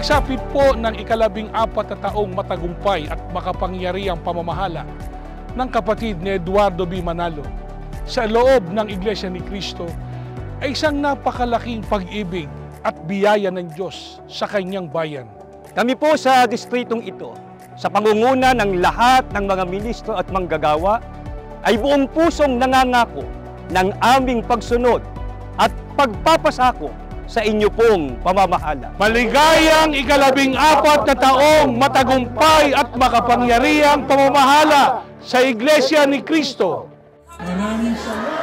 pagsapit po ng ika-14 na taong matagumpay at makapangyarihang pamamahala ng kapatid ni Eduardo B. Manalo sa loob ng Iglesia ni Cristo ay isang napakalaking pag-ibig at biyaya ng Diyos sa kanyang bayan. Kami po sa distritong ito, sa pangunguna ng lahat ng mga ministro at manggagawa, ay buong pusong nangangako ng aming pagsunod at pagpapasako sa inyo pong pamamahala. Maligayang ika-14 na taong matagumpay at makapangyarihang pamamahala sa Iglesia ni Cristo. Maraming salamat.